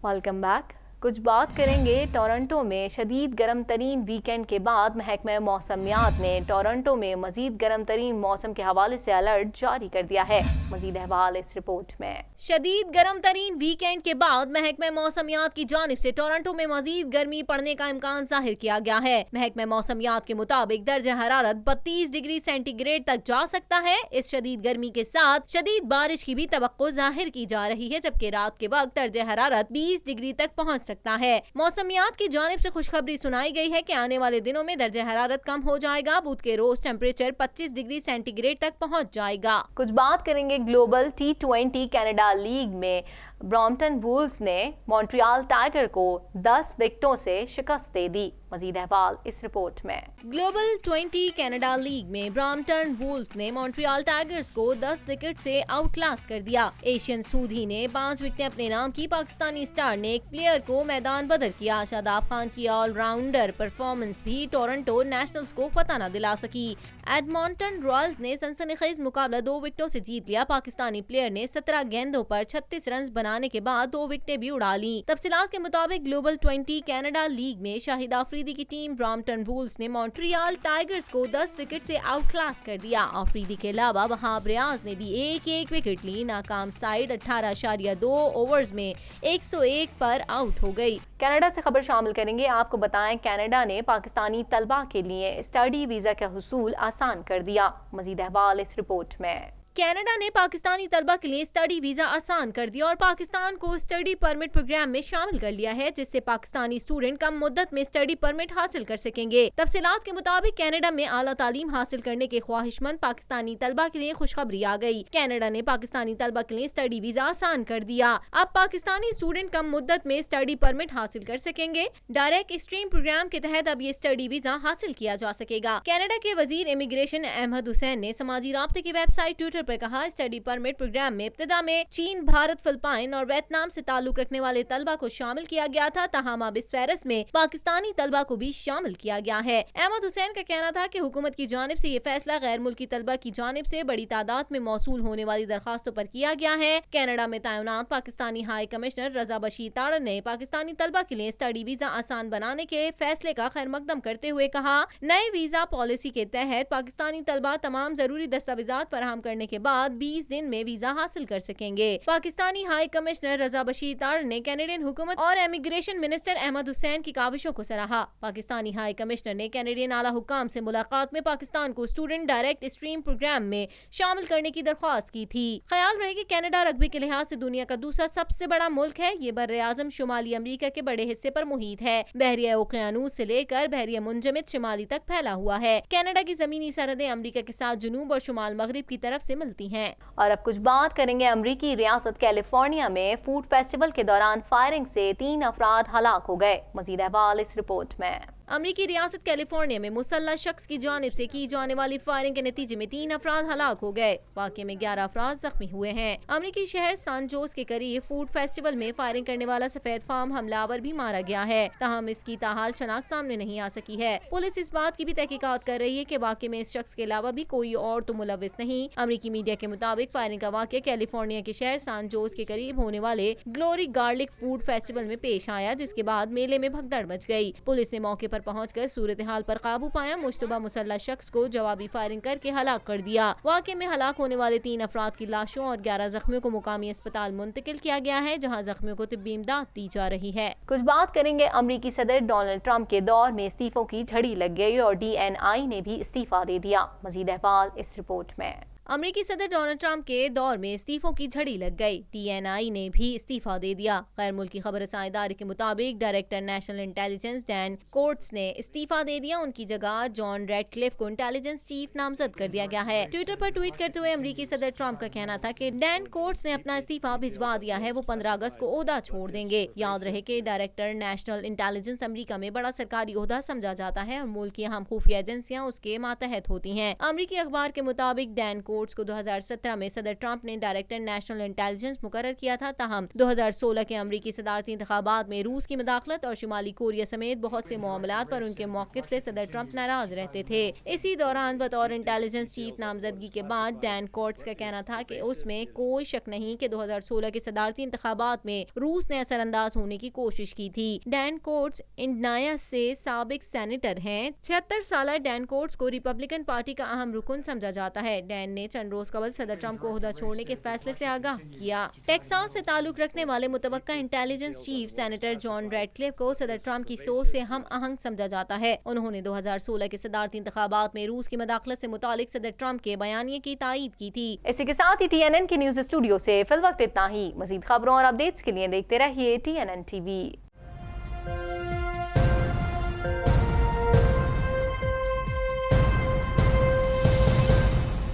Welcome back. कुछ बात करेंगे टोरंटो में शदीद गर्म तरीन वीकेंड के बाद महकमा मौसमियात ने टोरंटो में मजीद गर्म तरीन मौसम के हवाले से अलर्ट जारी कर दिया है। मजीद अहवाल इस रिपोर्ट में। शदीद गर्म तरीन वीकेंड के बाद महकमा मौसमियात की जानिब से टोरंटो में मजीद गर्मी पड़ने का इम्कान जाहिर किया गया है। महकमा मौसमियात के मुताबिक दर्जा हरारत 32 डिग्री सेंटीग्रेड तक जा सकता है। इस शदीद गर्मी के साथ शदीद बारिश की भी तवक्को जाहिर की जा रही है, जबकि रात के वक्त दर्जा हरारत 20 डिग्री तक पहुँच सकता है। मौसमियात की जानिब से खुशखबरी सुनाई गई है कि आने वाले दिनों में दर्जा हरारत कम हो जाएगा। बुध के रोज टेम्परेचर 25 डिग्री सेंटीग्रेड तक पहुँच जाएगा। कुछ बात करेंगे ग्लोबल T20 कनाडा लीग में। ब्रॉम्पटन वुल्व्स ने मॉन्ट्रियल टाइगर को 10 विकेटों से शिकस्त दे दी। मजीद अहवाल इस रिपोर्ट में। ग्लोबल 20 कनाडा लीग में ब्रॉम्पटन वुल्व्स ने मॉन्ट्रियल टाइगर्स को 10 विकेट से आउटक्लास कर दिया। एशियन सूधी ने 5 विकेटें अपने नाम की। पाकिस्तानी स्टार ने एक प्लेयर को मैदान बदर किया। शादाब खान की ऑलराउंडर परफॉर्मेंस भी टोरंटो नेशनल्स को फतह न दिला सकी। एडमॉन्टन रॉयल्स ने सनसनीखेज मुकाबला 2 विकेटों से जीत लिया। पाकिस्तानी प्लेयर ने 17 गेंदों पर 36 रन बनाने के बाद 2 विकेटें भी उड़ा ली। तफसीलात के मुताबिक ग्लोबल 20 कनाडा लीग में शाहिद आफरीदी की टीम ब्रॉम्पटन वुल्व्स ने मॉन्ट्रियल टाइगर्स को 10 विकेट से आउटक्लास कर दिया। आफरीदी के अलावा वहाब रियाज ने भी एक विकेट ली। नाकाम साइड 18.2 ओवर्स में 101 पर आउट हो गई। कनाडा से खबर शामिल करेंगे। आपको बताएं, कनाडा ने पाकिस्तानी तलबा के लिए स्टडी वीजा का हुसूल आसान कर दिया। मजीद अहवाल इस रिपोर्ट में। कनाडा ने पाकिस्तानी तलबा के लिए स्टडी वीजा आसान कर दिया और पाकिस्तान को स्टडी परमिट प्रोग्राम में शामिल कर लिया है, जिससे पाकिस्तानी स्टूडेंट कम मुद्दत में स्टडी परमिट हासिल कर सकेंगे। तफसीलात के मुताबिक कनाडा में आला तालीम हासिल करने के ख्वाहिशमंद पाकिस्तानी तलबा के लिए खुशखबरी आ गई। कनाडा ने पाकिस्तानी तलबा के लिए स्टडी वीजा आसान कर दिया। अब पाकिस्तानी स्टूडेंट कम मुद्दत में स्टडी परमिट हासिल कर सकेंगे। डायरेक्ट स्ट्रीम प्रोग्राम के तहत अब ये स्टडी वीजा हासिल किया जा सकेगा। कनाडा के वजीर इमिग्रेशन अहमद हुसैन ने समाजी राब्ते की वेबसाइट ट्विटर पर कहा, स्टडी परमिट प्रोग्राम में इब्तिदा में चीन, भारत, फिलिपाइन और वियतनाम से ताल्लुक रखने वाले तलबा को शामिल किया गया था, तहम अब इस फहरिस्त में पाकिस्तानी तलबा को भी शामिल किया गया है। अहमद हुसैन का कहना था कि हुकूमत की जानिब से ये फैसला गैर मुल्की तलबा की जानिब से बड़ी तादाद में मौसूल होने वाली दरखास्तों पर किया गया है। कनाडा में तैनात पाकिस्तानी हाई कमिश्नर रजा बशीर तारण ने पाकिस्तानी तलबा के लिए स्टडी वीजा आसान बनाने के फैसले का खैर मकदम करते हुए कहा, नए वीजा पॉलिसी के तहत पाकिस्तानी तलबा तमाम जरूरी दस्तावेजात फराहम करने के बाद 20 दिन में वीजा हासिल कर सकेंगे। पाकिस्तानी हाई कमिश्नर रजा बशीर तारण ने कैनेडियन हुकूमत और इमिग्रेशन मिनिस्टर अहमद हुसैन की काविशों को सराहा। पाकिस्तानी हाई कमिश्नर ने कैनेडियन आला हुक्काम से मुलाकात में पाकिस्तान को स्टूडेंट डायरेक्ट स्ट्रीम प्रोग्राम में शामिल करने की दरख्वास्त की थी। ख्याल रहे कि कनाडा रग्बी के लिहाज से दुनिया का दूसरा सबसे बड़ा मुल्क है। ये बर्रे आजम शुमाली अमरीका के बड़े हिस्से पर मुहित है। बहरिया ओकियानूस से लेकर बहरिया मुंजमिद शिमाली तक फैला हुआ है। कनाडा की जमीनी सरहदें अमरीका के साथ जुनूब और शुमाल मगरिब की तरफ से मिलती हैं। और अब कुछ बात करेंगे अमरीकी रियासत कैलिफोर्निया में फूड फेस्टिवल के दौरान फायरिंग से 3 अफराद हलाक हो गए। मजीद अहवाल इस रिपोर्ट में। अमरीकी रियासत कैलिफोर्निया में मुसल्लह शख्स की जानिब से की जाने वाली फायरिंग के नतीजे में 3 अफराद हलाक हो गए। वाक़े में 11 अफराद जख्मी हुए हैं। अमरीकी शहर सान जोस के करीब फूड फेस्टिवल में फायरिंग करने वाला सफेद फार्म हमलावर भी मारा गया है, ताहम इसकी ताहाल शनाख्त सामने नहीं आ सकी है। पुलिस इस बात की भी तहकीकात कर रही है कि वाक़े में इस शख्स के अलावा भी कोई और तो मुलविस नहीं। अमरीकी मीडिया के मुताबिक फायरिंग का वाक़या कैलिफोर्निया के शहर सान जोस के करीब होने वाले ग्लोरी गार्लिक फूड फेस्टिवल में पेश आया, जिसके बाद मेले में भगदड़ मच गई। पुलिस ने मौके पर पहुंचकर सूरत हाल पर काबू पाया। मुश्तबा मुसल्लह शख्स को जवाबी फायरिंग करके हलाक कर दिया। वाक़े में हलाक होने वाले 3 अफराद की लाशों और 11 जख्मियों को मुकामी अस्पताल मुंतकिल किया गया है, जहां जख्मियों को तिब्बी इमदाद दी जा रही है। कुछ बात करेंगे अमरीकी सदर डोनाल्ड ट्रंप के दौर में इस्तीफों की झड़ी लग गई और DNI ने भी इस्तीफा दे दिया। मजीद अहवाल इस रिपोर्ट में। अमरीकी सदर डोनाल्ड ट्रंप के दौर में इस्तीफों की झड़ी लग गई। DNI ने भी इस्तीफा दे दिया। गैर मुल्की खबर रसां इदारे के मुताबिक director national intelligence Dan quotes ने इस्तीफा दे दिया। उनकी जगह जॉन रेडक्लिफ को इंटेलिजेंस चीफ नामजद कर दिया गया है। ट्विटर पर ट्वीट करते हुए अमरीकी सदर ट्रंप का कहना था कि डैन कोट्स ने अपना इस्तीफा भिजवा दिया है, वो 15 अगस्त को ओहदा छोड़ देंगे। याद रहे कि डायरेक्टर नेशनल इंटेलिजेंस अमरीका में बड़ा सरकारी ओहदा समझा जाता है और मुल्क की अहम खुफिया एजेंसियां उसके मातहत होती हैं। अमरीकी अखबार के मुताबिक डैन कोर्ट्स को 2017 में सदर ट्रंप ने डायरेक्टर नेशनल इंटेलिजेंस मुकर्रर किया था। ताहम 2016 के अमरीकी सदारती इंतखाबात में रूस की मदाखलत और शुमाली कोरिया समेत बहुत से मामलात पर उनके मौक़िफ़ से सदर ट्रंप नाराज रहते थे। इसी दौरान बतौर इंटेलिजेंस चीफ नामजदगी के बाद डैन कोर्ट्स का कहना था कि उसमें कोई शक नहीं कि 2016 के सदारती इंतखाबात में रूस ने असरअंदाज होने की कोशिश की थी। डैन कोर्ट्स इंडियाना से साबिक सेनेटर हैं। 76 साल डैन कोर्ट्स को रिपब्लिकन पार्टी का अहम रुकन समझा जाता है। डैन ने चंद रोज कबल सदर ट्रंप को ओहदा छोड़ने के फैसले से आगाह किया। टेक्सास से ताल्लुक रखने वाले मुतवक्का intelligence chief senator John Radcliffe को सदर ट्रंप की सोच से हम आहंग समझा जाता है। उन्होंने 2016 के सदारती इंतखाबात में रूस की मदाखलत से मुतालिक सदर ट्रंप के बयानिए की तायीद की थी। इसी के साथ ही TNN के न्यूज स्टूडियो से फिल वक्त इतना ही। मजीद खबरों और अपडेट्स के लिए देखते रहिए TNN TV।